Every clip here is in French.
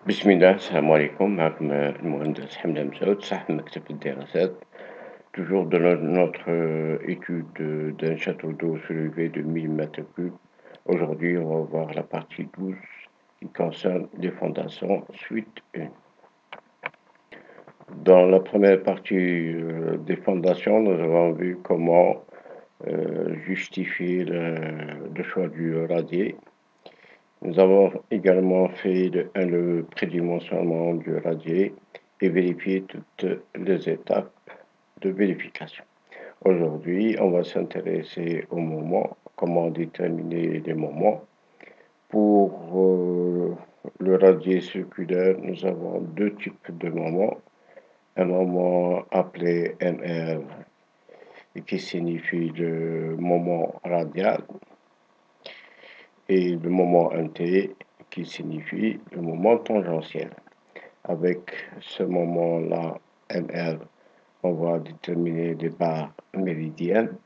بسم الله السلام عليكم معكم المهندس حمدان مسعود صاحب مكتب الدراسات toujours de notre étude d'un château d'eau soulevé de 1000 mètres cubes. Aujourd'hui, on va voir la partie 12 qui concerne les fondations suite 1. Dans la première partie des fondations, nous avons vu comment justifier le choix du radier. Nous avons également fait le prédimensionnement du radier et vérifié toutes les étapes de vérification. Aujourd'hui, on va s'intéresser aux moments, comment déterminer les moments. Pour le radier circulaire, nous avons deux types de moments. Un moment appelé MR, qui signifie le moment radial, et le moment NT, qui signifie le moment tangentiel. Avec ce moment-là, MR, on va déterminer les barres méridiennes,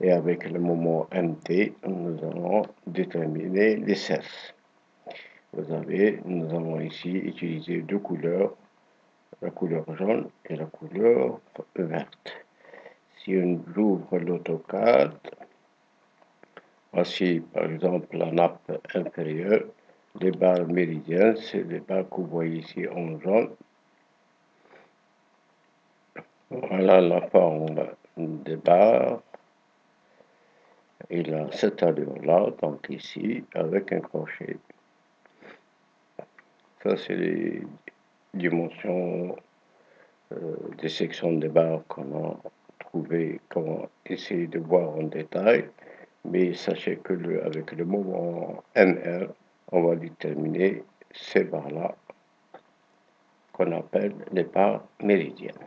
et avec le moment MT, nous allons déterminer les cerces. Nous avons ici utilisé deux couleurs, la couleur jaune et la couleur verte. Si on ouvre l'AutoCAD, voici par exemple la nappe inférieure. Les barres méridiennes, c'est les barres que vous voyez ici en jaune. Voilà la forme des barres. Il a cette allure-là, donc ici, avec un crochet. Ça, c'est les dimensions des sections des barres qu'on a trouvé, qu'on a essayé de voir en détail. Mais sachez que avec le moment MR, on va déterminer ces barres-là qu'on appelle les barres méridiennes.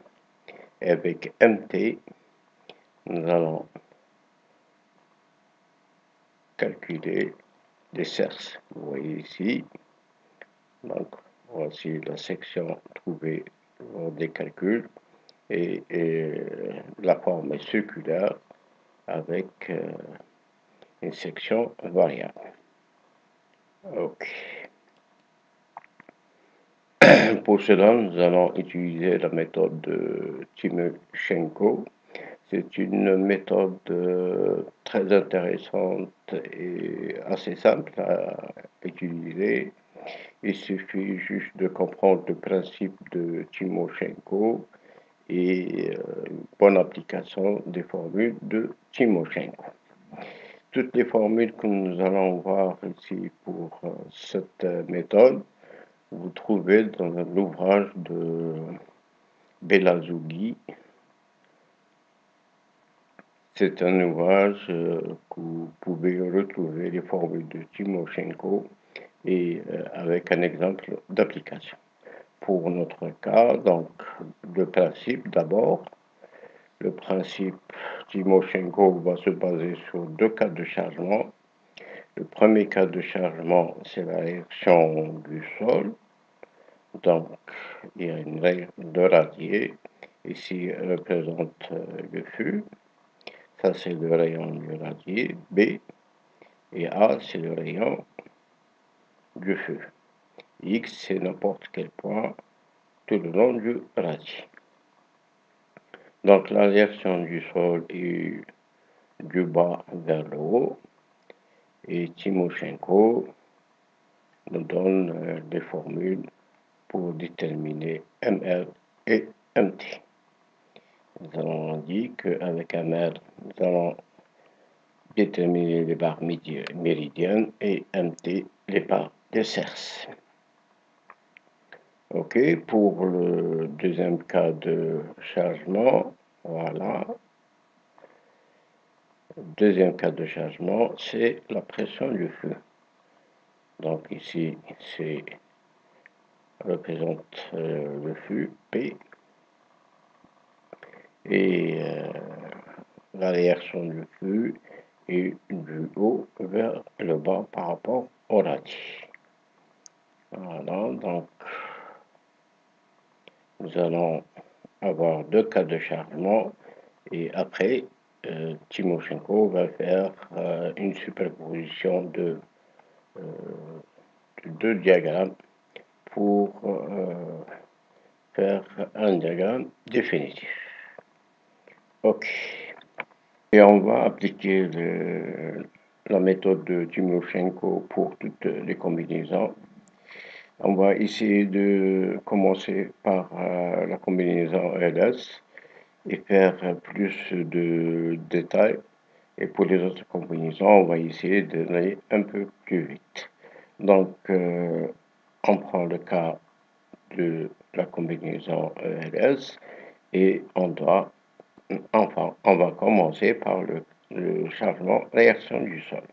Et avec MT, nous allons calculer les cerces. Vous voyez ici, donc voici la section trouvée lors des calculs et la forme est circulaire avec une section variable. Ok. Pour cela, nous allons utiliser la méthode de Timoshenko. C'est une méthode très intéressante et assez simple à utiliser. Il suffit juste de comprendre le principe de Timoshenko et une bonne application des formules de Timoshenko. Toutes les formules que nous allons voir ici pour cette méthode, vous trouvez dans l'ouvrage de Belazougi. C'est un ouvrage que vous pouvez retrouver les formules de Timoshenko et avec un exemple d'application. Pour notre cas, donc le principe d'abord, le principe Timoshenko va se baser sur deux cas de chargement. Le premier cas de chargement, c'est la réaction du sol. Donc, il y a une règle de radier. Ici, représente le fût. Ça, c'est le rayon du radier, B. Et A, c'est le rayon du feu. X, c'est n'importe quel point tout le long du radier. Donc, la réaction du sol est du bas vers le haut. Et Timoshenko nous donne des formules pour déterminer MR et MT. Nous avons dit qu'avec MR, nous allons déterminer les barres méridiennes et MT, les barres des cerces. Ok, pour le deuxième cas de chargement, voilà. Deuxième cas de chargement, c'est la pression du feu. Donc ici, c'est représente le fût P et la réaction du feu est du haut vers le bas par rapport au radier. Voilà, donc nous allons avoir deux cas de chargement et après Timoshenko va faire une superposition de deux diagrammes pour faire un diagramme définitif. Ok. Et on va appliquer la méthode de Timoshenko pour toutes les combinaisons. On va essayer de commencer par la combinaison LS et faire plus de détails. Et pour les autres combinaisons, on va essayer d'aller un peu plus vite. Donc, on prend le cas de la combinaison ELS et on va commencer par le changement réaction du sol.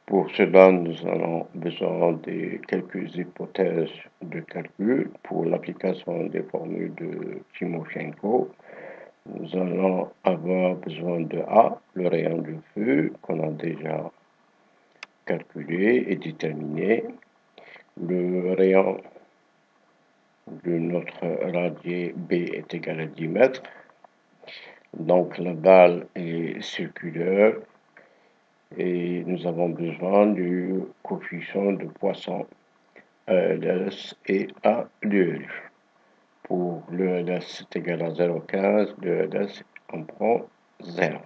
Pour cela, nous avons besoin de quelques hypothèses de calcul pour l'application des formules de Timoshenko. Nous allons avoir besoin de A, le rayon du feu, qu'on a déjà calculé et déterminé. Le rayon de notre radier B est égal à 10 mètres. Donc la balle est circulaire et nous avons besoin du coefficient de Poisson ELS et ALU. Pour l'ELS c'est égal à 0,15, l'ELS on prend 0.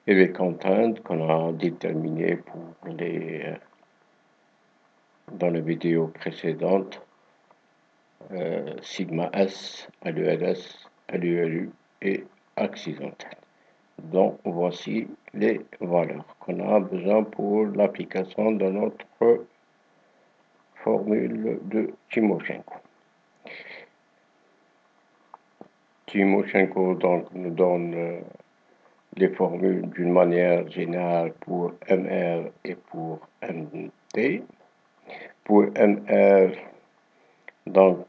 Et les contraintes qu'on a déterminées dans la vidéo précédente, sigma S, ALULS, ALULU et accidentel. Donc voici les valeurs qu'on a besoin pour l'application de notre formule de Timoshenko. Timoshenko donc nous donne les formules d'une manière générale pour MR et pour MT. Pour MR, donc,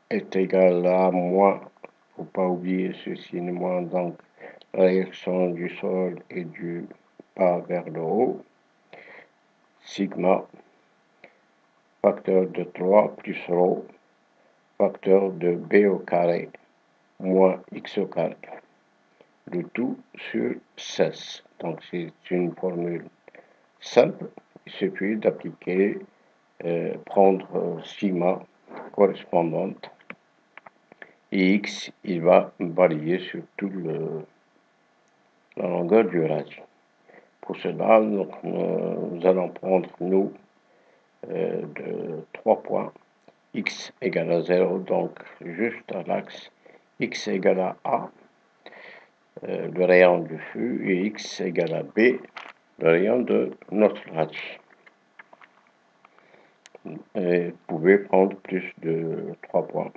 est égal à moins, il ne faut pas oublier ce signe moins, donc la réaction du sol est du bas vers le haut. Sigma, facteur de 3 plus ρ, facteur de B au carré, moins X au carré. Le tout sur 16. Donc c'est une formule simple. Il suffit d'appliquer, prendre sigma correspondante et X, il va varier sur toute la longueur du radie. Pour cela, nous allons prendre de 3 points. X égale à 0, donc juste à l'axe. X égale à A, le rayon du feu, et X égale à B, le rayon de notre radie. Et vous pouvez prendre plus de 3 points.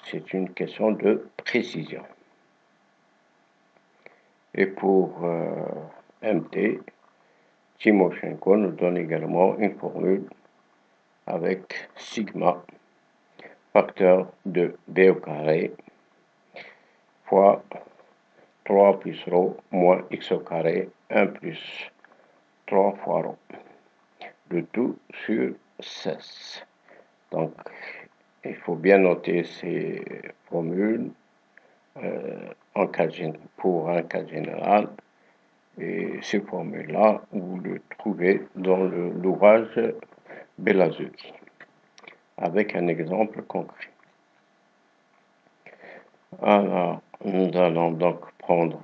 C'est une question de précision. Et pour MT, Timoshenko nous donne également une formule avec sigma, facteur de B au carré, fois 3 plus ρ moins X au carré, 1 plus 3 fois ρ. Le tout sur 16. Donc, il faut bien noter ces formules pour un cas général. Et ces formules-là, vous les trouvez dans l'ouvrage Belazuki, avec un exemple concret. Alors, nous allons donc prendre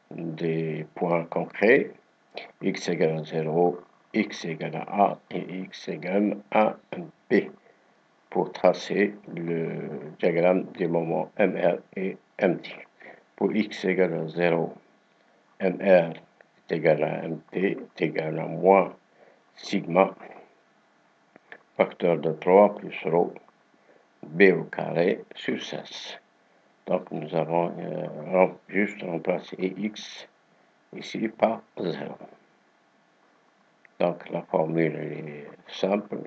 des points concrets, x égale à 0, x égale à A et x égale à B, pour tracer le diagramme des moments MR et MT. Pour x égale à 0, MR est égal à MT est égal à moins sigma, facteur de 3 plus ρ, B au carré sur 16. Donc nous avons juste remplacé X ici par 0. Donc la formule est simple.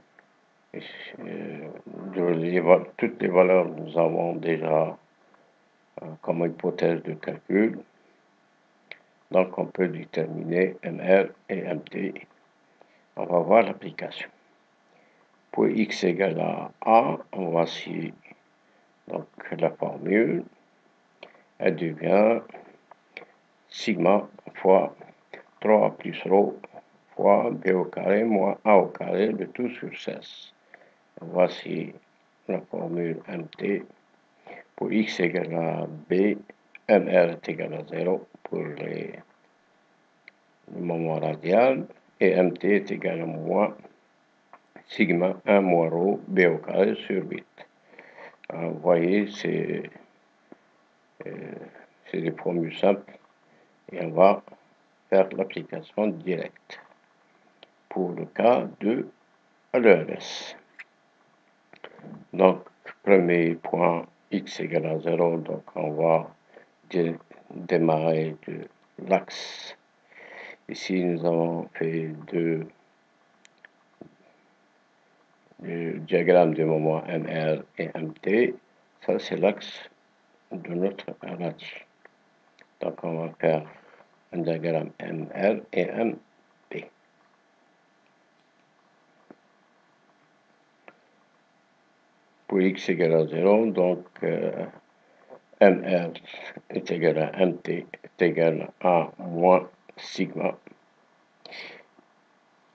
Toutes les valeurs nous avons déjà comme hypothèse de calcul. Donc on peut déterminer MR et MT. On va voir l'application. Pour X égale à A, voici donc la formule. Elle devient sigma fois 3 plus ρ fois b au carré moins a au carré, le tout sur 16. Voici la formule MT. Pour x égale à b, mr est égal à 0 pour le moment radial, et mt est égal à moins sigma 1 moins rho b au carré sur 8. Alors, vous voyez, c'est des formules simples, et on va faire l'application directe pour le cas de l'ELS. Donc, premier point, x égale à 0, donc on va démarrer de l'axe. Ici, nous avons fait le diagramme des moments MR et MT. Ça, c'est l'axe de notre radie. Donc, on va faire un diagramme MR et MP. Pour x égale à 0, donc MR est égal à MT est égal à moins sigma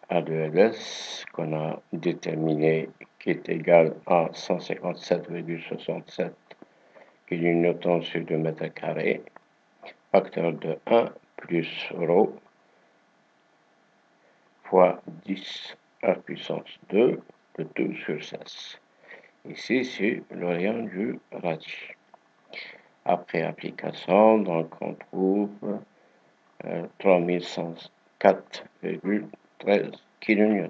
A2LS qu'on a déterminé qui est égal à 157,67 kN sur 2 mètres carrés, facteur de 1 plus rho fois 10 à puissance 2, le tout sur 16. Ici, c'est l'orient du radii. Après application, donc on trouve 3104,13 kN.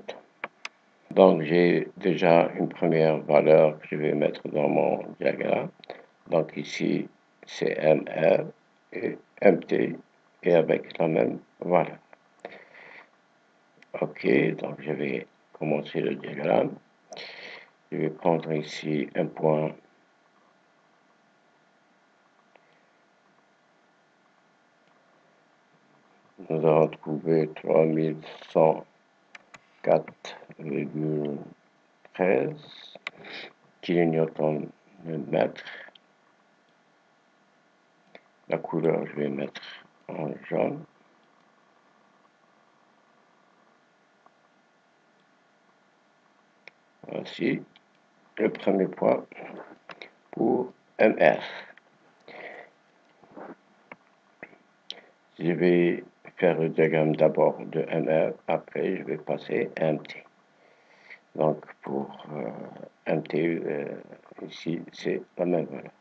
Donc j'ai déjà une première valeur que je vais mettre dans mon diagramme. Donc ici, c'est MR et MT et avec la même valeur. Ok, donc je vais commencer le diagramme. Je vais prendre ici un point. Nous allons trouver 3104,13 kN le mètre. La couleur, je vais mettre en jaune. Voici le premier point pour MR. Je vais faire le diagramme d'abord de MR, après je vais passer à MT. Donc pour MT, ici c'est la même valeur.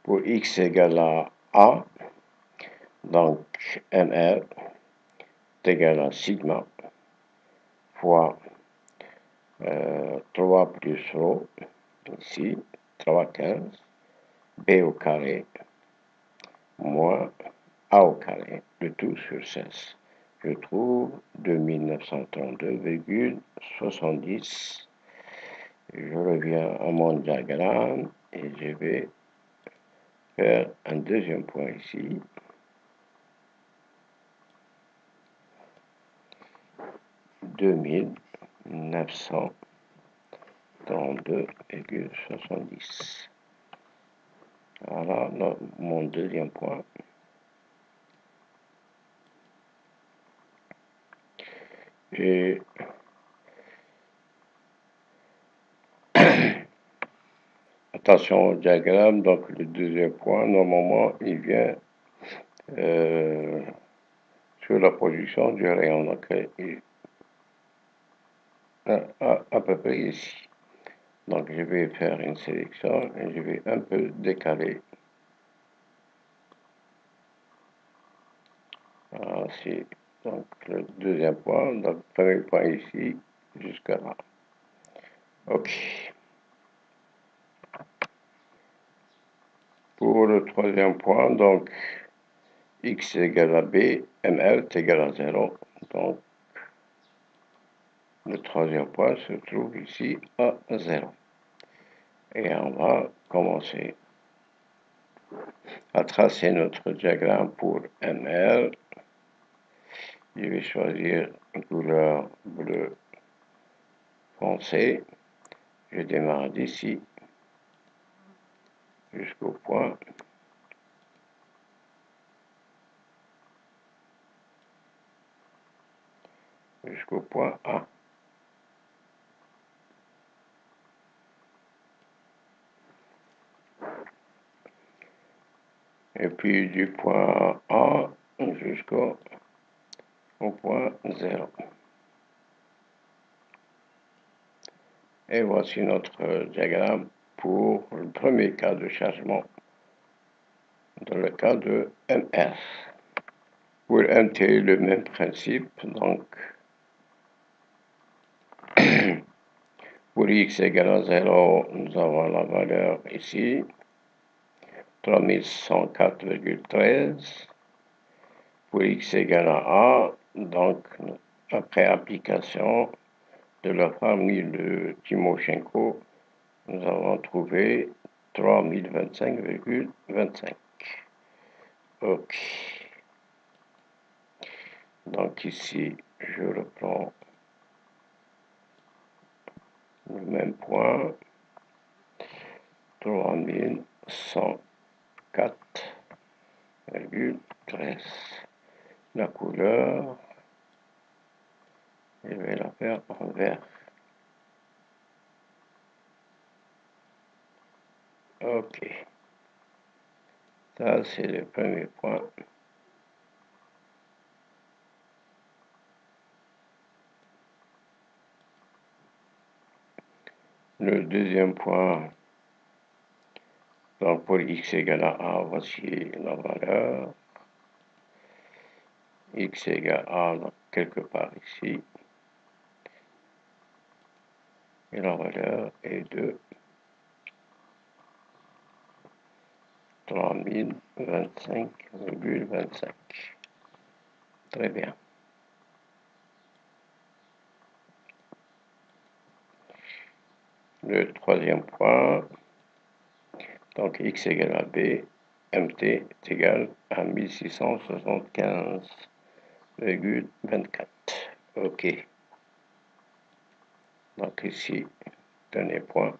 Pour x égale à A, donc MR est égal à sigma fois 3 plus rho, ici 3,15, b au carré moins a au carré, le tout sur 16. Je trouve 2932,70. Je reviens à mon diagramme et je vais faire un deuxième point ici. 2932,70. Voilà mon deuxième point. Et attention au diagramme, donc le deuxième point, normalement, il vient sur la position du rayon, donc à peu près ici. Donc je vais faire une sélection et je vais un peu décaler. Ainsi, donc le deuxième point, donc premier point ici, jusqu'à là. Ok. Pour le troisième point, donc x égale à b, mr est égal à 0. Donc le troisième point se trouve ici à 0. Et on va commencer à tracer notre diagramme pour MR. Je vais choisir une couleur bleu foncé. Je démarre d'ici jusqu'au point. jusqu'au point A. Et puis du point A jusqu'au point 0. Et voici notre diagramme pour le premier cas de chargement, dans le cas de MR. Pour MT, le même principe, donc pour x égale à 0, nous avons la valeur ici, 3104,13. Pour x égale à A, donc après application de la formule de Timoshenko, nous avons trouvé 3025,25. Ok. Donc ici, je reprends le même point, 3104,13. La couleur, je vais la faire en vert. Ok. Ça, c'est le premier point. Le deuxième point, donc pour x égale à A, voici la valeur. X égale à A, quelque part ici. Et la valeur est de 3025,25. Très bien. Le troisième point, donc x égale à B, MT est égal à 1675,24. Ok. Donc ici, dernier point.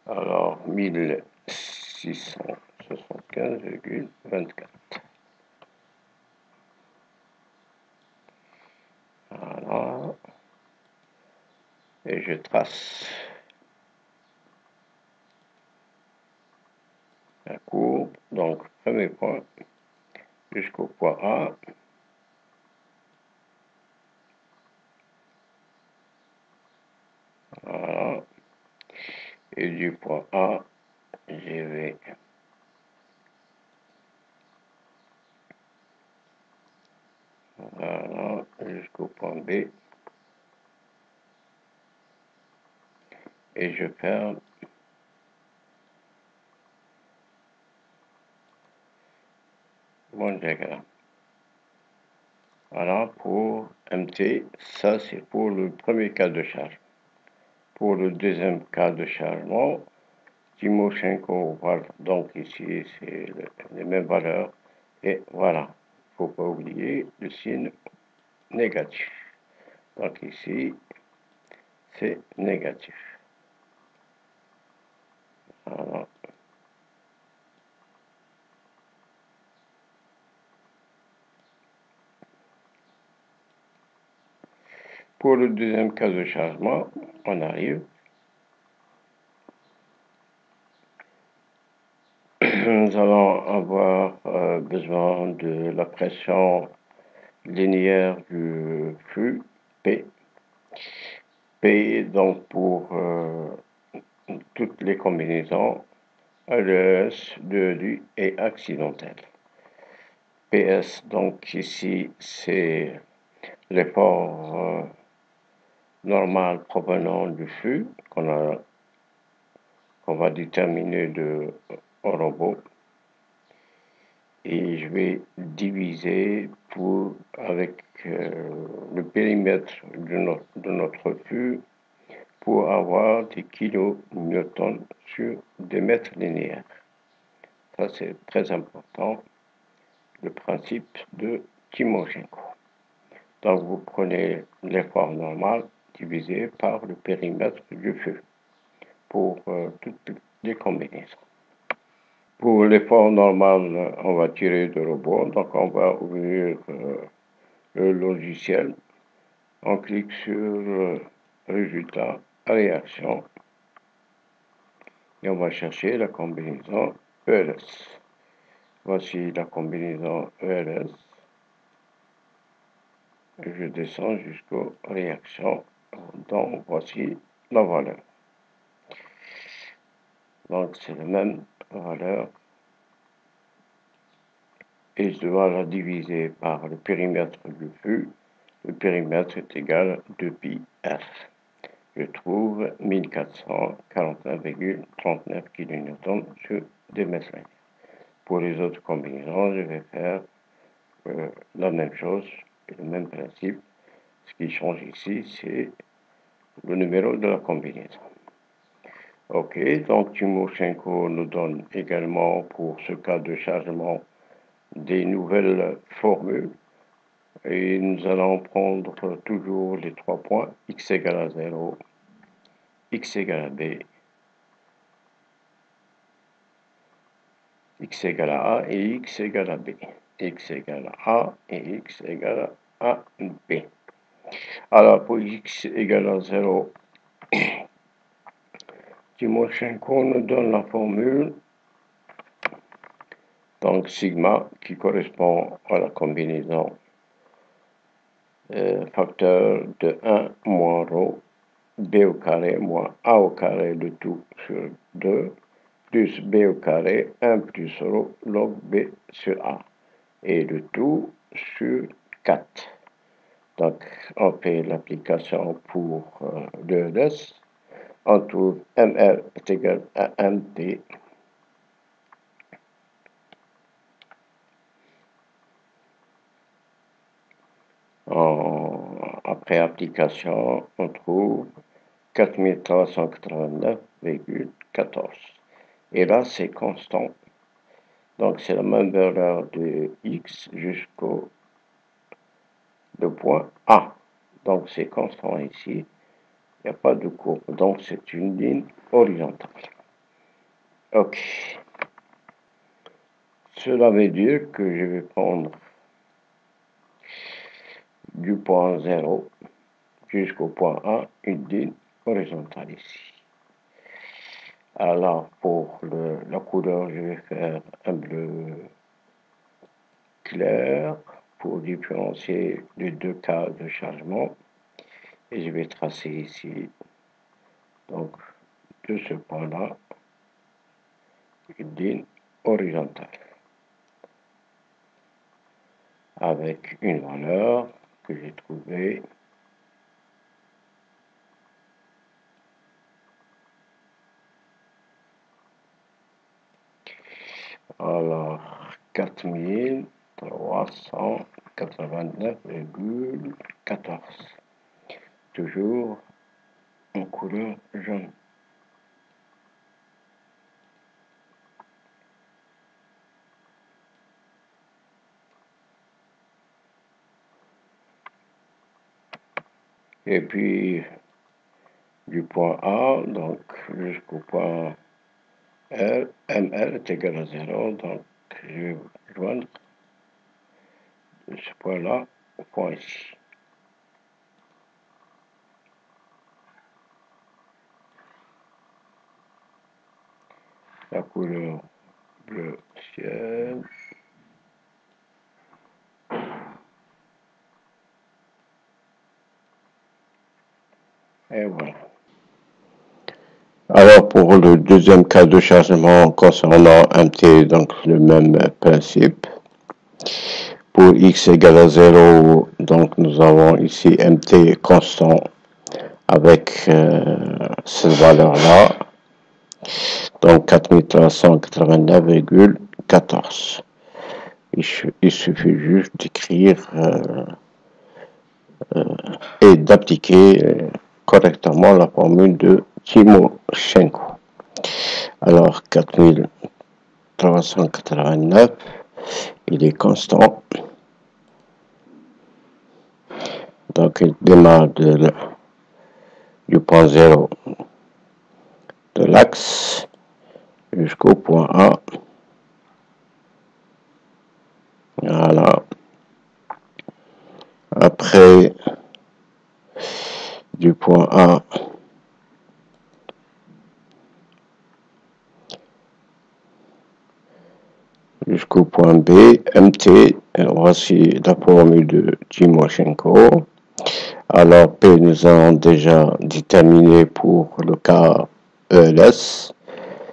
Alors, 1675,24. Voilà. Et je trace la courbe. Donc, premier point jusqu'au point A. Voilà. Et du point A, je vais voilà, jusqu'au point B. Et je ferme mon diagramme. Voilà pour MT. Ça, c'est pour le premier cas de charge. Pour le deuxième cas de chargement, Timoshenko, voilà, donc ici, c'est les mêmes valeurs. Et voilà, il ne faut pas oublier le signe négatif. Donc ici, c'est négatif. Voilà. Pour le deuxième cas de chargement, on arrive. Nous allons avoir besoin de la pression linéaire du flux P. P, donc pour toutes les combinaisons, LES, 2 et accidentel. PS, donc ici, c'est l'effort normal provenant du flux qu'on va déterminer au robot. Et je vais diviser avec le périmètre de notre flux pour avoir des kilonewtons sur des mètres linéaires. Ça, c'est très important, le principe de Timoshenko. Donc, vous prenez l'effort normal divisé par le périmètre du flux pour toutes les combinaisons. Pour l'effort normal, on va tirer de robot, donc on va ouvrir le logiciel, on clique sur résultat, réaction, et on va chercher la combinaison ELS. Voici la combinaison ELS. Je descends jusqu'aux réactions, donc voici la valeur. Donc c'est la même valeur et je dois la diviser par le périmètre du flux. Le périmètre est égal à 2pi r. Je trouve 1441,39 kN sur des mètres linéaires. Pour les autres combinaisons, je vais faire la même chose et le même principe. Ce qui change ici, c'est le numéro de la combinaison. Ok, donc Timoshenko nous donne également pour ce cas de chargement des nouvelles formules. Et nous allons prendre toujours les 3 points, x égale à 0, x égale à b, x égale à a et x égale à b, x égale à a et x égale à b. Alors pour x égale à 0, Timoshenko nous donne la formule, donc sigma, qui correspond à la combinaison facteur de 1 moins ρ, b au carré moins a au carré de tout sur 2, plus b au carré 1 plus ρ log b sur a, et le tout sur 4. Donc on fait l'application pour le ELS. On trouve mr est égal à mt. Après application, on trouve 4389,14. Et là, c'est constant. Donc, c'est la même valeur de x jusqu'au point A. Donc, c'est constant ici. Il n'y a pas de courbe. Donc, c'est une ligne horizontale. Ok. Cela veut dire que je vais prendre du point 0 jusqu'au point A, une ligne horizontale ici. Alors, pour la couleur, je vais faire un bleu clair pour différencier les deux cas de chargement. Et je vais tracer ici, donc, de ce point-là, une ligne horizontale avec une valeur que j'ai trouvée. Alors, 4389,14. Toujours en couleur jaune. Et puis, du point A, donc, jusqu'au point R, MR est égal à 0, donc je vais joindre de ce point-là au point ici. La couleur bleu ciel. Et voilà. Alors pour le deuxième cas de chargement concernant MT, donc le même principe. Pour x égale à 0, donc nous avons ici MT constant avec cette valeur-là. Donc 4389,14. Il suffit juste d'écrire et d'appliquer correctement la formule de Timoshenko. Alors 4389, il est constant. Donc il démarre du point 0 de l'axe jusqu'au point A Voilà. Après, du point A jusqu'au point B, MT, voici la formule de Timoshenko. Alors P, nous avons déjà déterminé pour le cas ELS.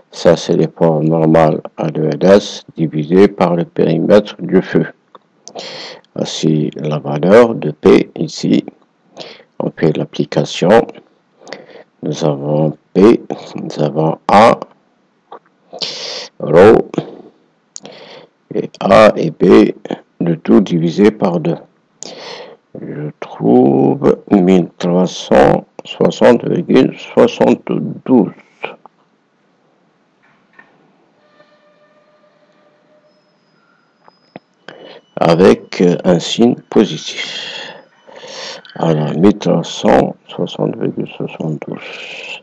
Ça, c'est les points normales à l'ELS divisé par le périmètre du feu. Voici la valeur de P ici. On fait l'application. Nous avons P, nous avons A, ρ, et A et B, le tout divisé par 2. Je trouve 1360,72 avec un signe positif. Alors 1360,72.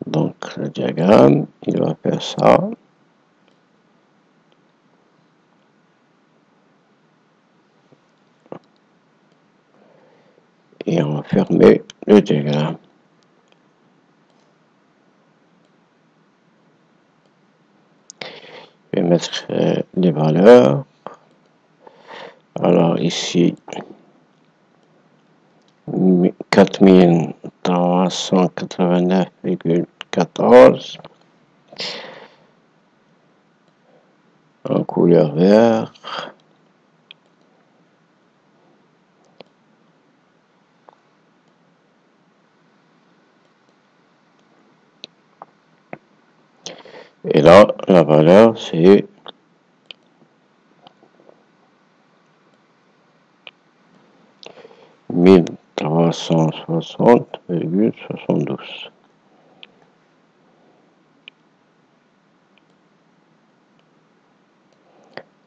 Donc le diagramme, il va faire ça. Et on va fermer le diagramme. Je vais mettre les valeurs. Alors ici, 4389,14 en couleur vert. Et là, la valeur, c'est 1360,72.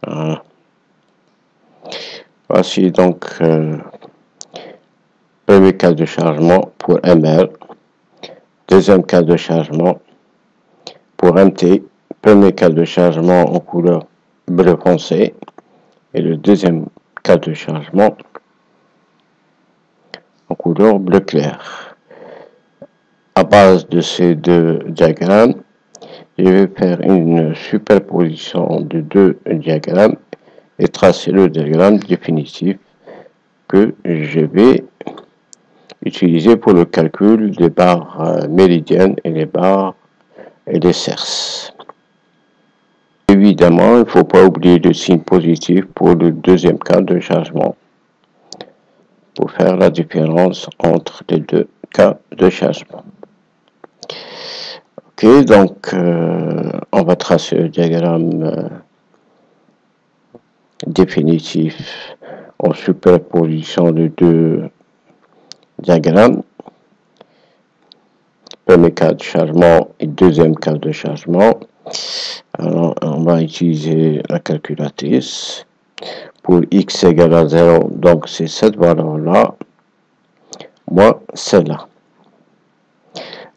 Voilà. Voici donc premier cas de chargement pour ML, deuxième cas de chargement pour MT, premier cas de chargement en couleur bleu foncé et le deuxième cas de chargement en couleur bleu clair. À base de ces deux diagrammes, je vais faire une superposition de deux diagrammes et tracer le diagramme définitif que je vais utiliser pour le calcul des barres méridiennes et les barres et les cerces. Évidemment, il ne faut pas oublier le signe positif pour le deuxième cas de chargement pour faire la différence entre les deux cas de chargement. Ok, donc on va tracer le diagramme définitif en superposition de deux diagrammes. Premier cas de chargement et deuxième cas de chargement. Alors, on va utiliser la calculatrice. Pour x égale à 0, donc c'est cette valeur-là, moins celle-là.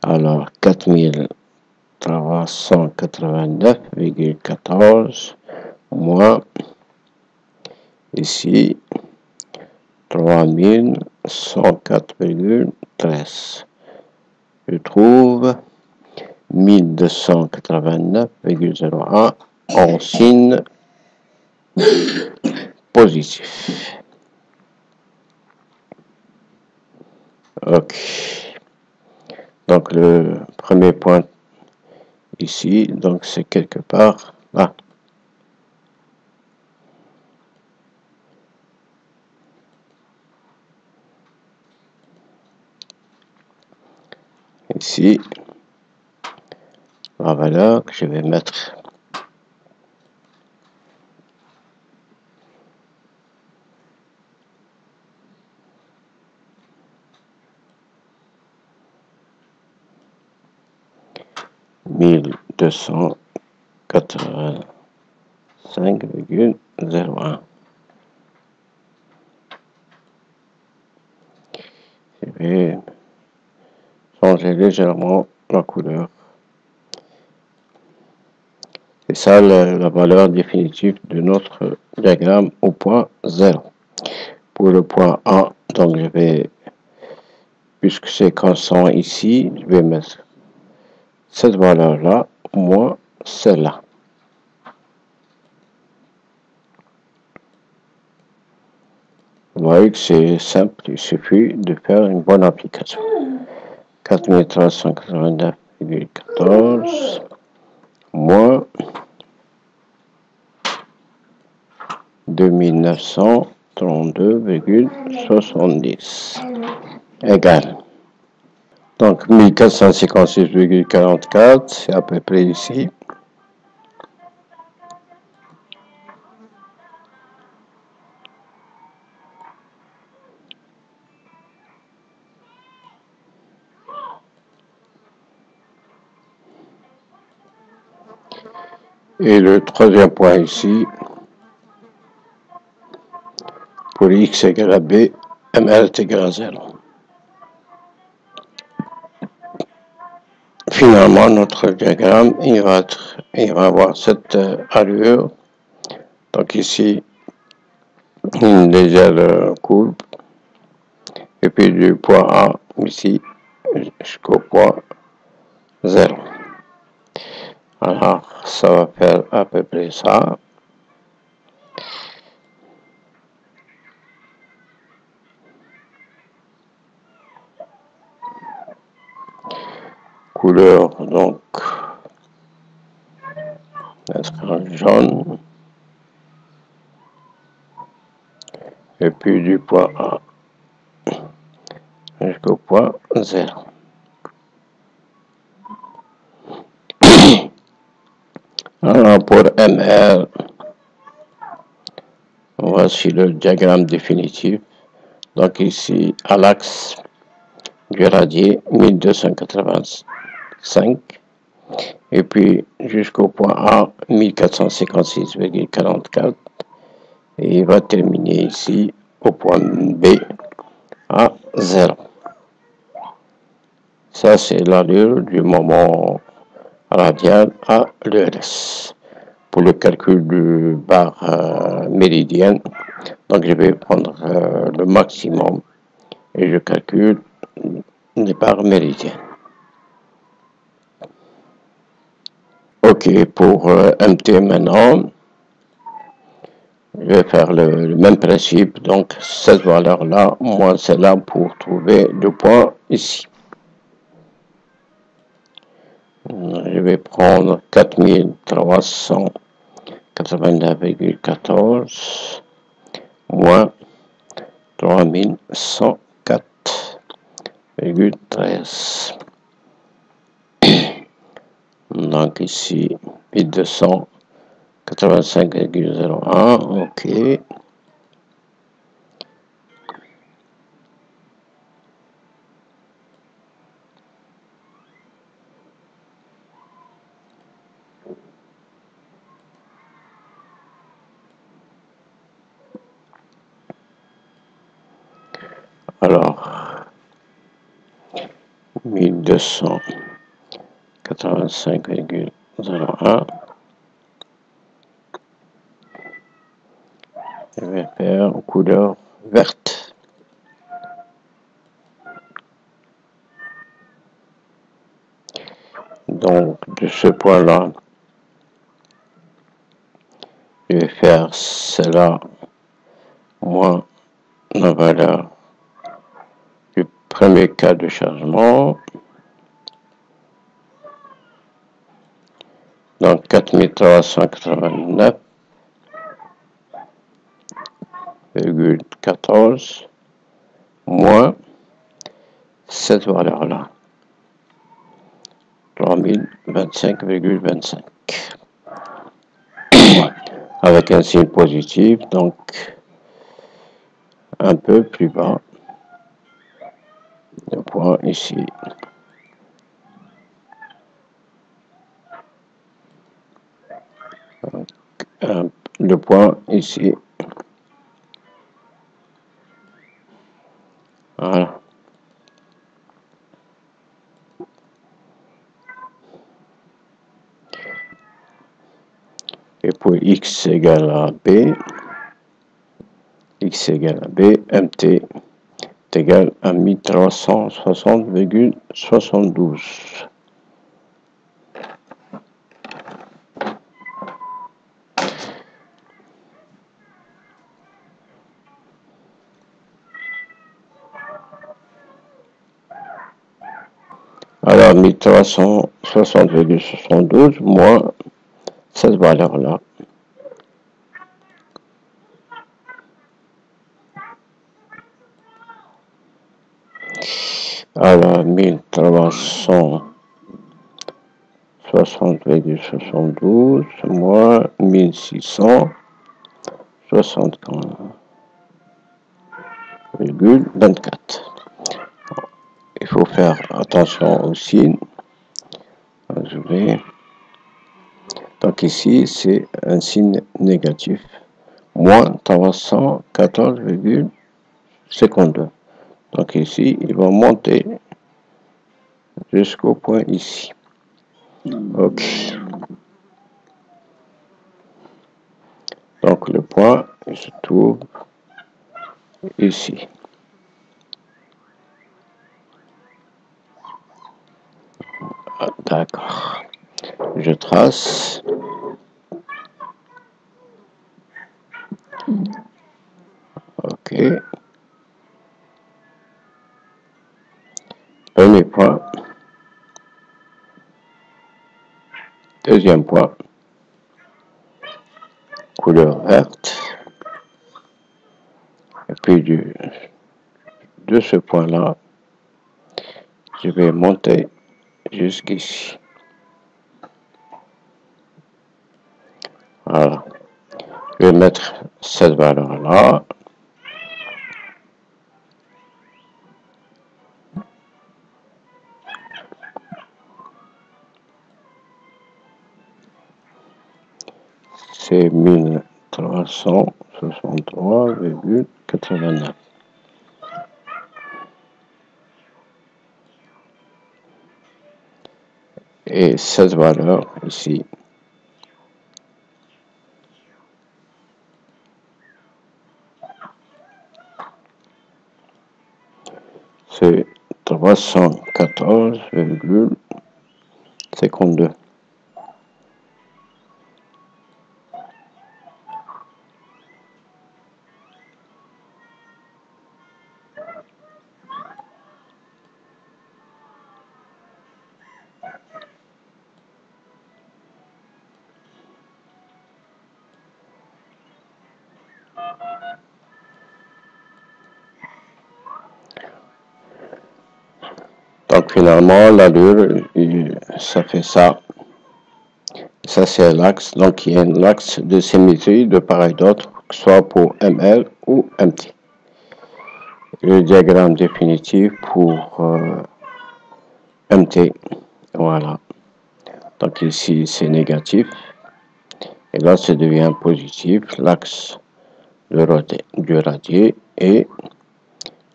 Alors, 4389,14 moins, ici, 3104,13. Je trouve 1289,01 en signe positif. Ok. Donc le premier point ici, donc c'est quelque part là. Ici, la valeur que je vais mettre mille deux cent quatre-vingt-cinq virgule zéro un. Je vais changer légèrement la couleur. C'est ça la valeur définitive de notre diagramme au point 0. Pour le point A, donc je vais, puisque c'est constant ici, je vais mettre cette valeur-là moins celle-là. Vous voyez que c'est simple, il suffit de faire une bonne application. 4389,14 moins 2932,70 égale. Donc 1456,44, c'est à peu près ici. Et le troisième point ici, pour x égale à b, ml est égal à 0. Finalement, notre diagramme, il va avoir cette allure. Donc ici, une légère courbe. Et puis du point A, ici, jusqu'au point 0. Alors, ça va faire à peu près ça. Couleur, donc, jaune. Et puis du point A jusqu'au point 0. Alors, pour MR, voici le diagramme définitif. Donc ici, à l'axe du radier, 1285. Et puis jusqu'au point A, 1456,44. Et il va terminer ici au point B à 0. Ça, c'est l'allure du moment radial à l'ELS. Pour le calcul du barre méridienne, donc je vais prendre le maximum et je calcule les barres méridiennes. Ok, pour MT maintenant, je vais faire le même principe, donc cette valeur-là, moins celle-là pour trouver le point ici. Je vais prendre 4389,14 moins 3104,13. Donc ici, 1285,01, ok. Alors, 1285,01. Je vais faire en couleur verte. Donc, de ce point-là, je vais faire cela moins la valeur du premier cas de chargement. Donc 4389,14 moins cette valeur-là, 3025,25. Avec un signe positif, donc un peu plus bas, le point ici. Donc, le point ici. Voilà. Et pour x égale à b, mt est égal à 1360,72. Alors 1360,72 moins cette valeur-là. Alors 1360,72 moins 1660,24. Il faut faire attention au signe. Donc ici, c'est un signe négatif. Moins 314,52. Donc ici, il va monter jusqu'au point ici. Ok. Donc le point se trouve ici. Ah, d'accord. Je trace. Ok. Premier point. Deuxième point. Couleur verte. Et puis de ce point-là, je vais monter jusqu'ici. Voilà. Je vais mettre cette valeur-là. C'est 1363,89. Et cette valeur ici, c'est 314,52. Donc finalement, l'allure, ça fait ça. Ça, c'est l'axe. Donc, il y a un axe de symétrie de part et d'autre, que ce soit pour ML ou MT. Le diagramme définitif pour MT. Voilà. Donc ici, c'est négatif. Et là, ça devient positif. L'axe du radier et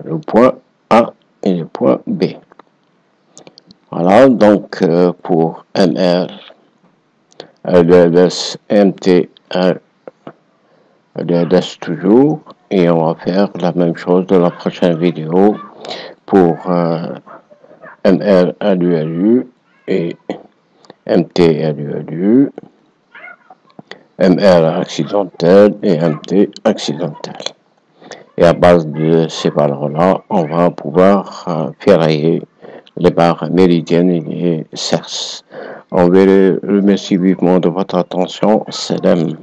le point A et le point B. Voilà. Donc, pour MR, le MT, le laisse toujours, et on va faire la même chose dans la prochaine vidéo pour MR à l'ULU et MT à l'ULU, MR accidentel et MT accidentel. Et à base de ces valeurs-là, on va pouvoir ferrailler les barres méridiennes et les CERS. On vous remercie vivement de votre attention. Salam.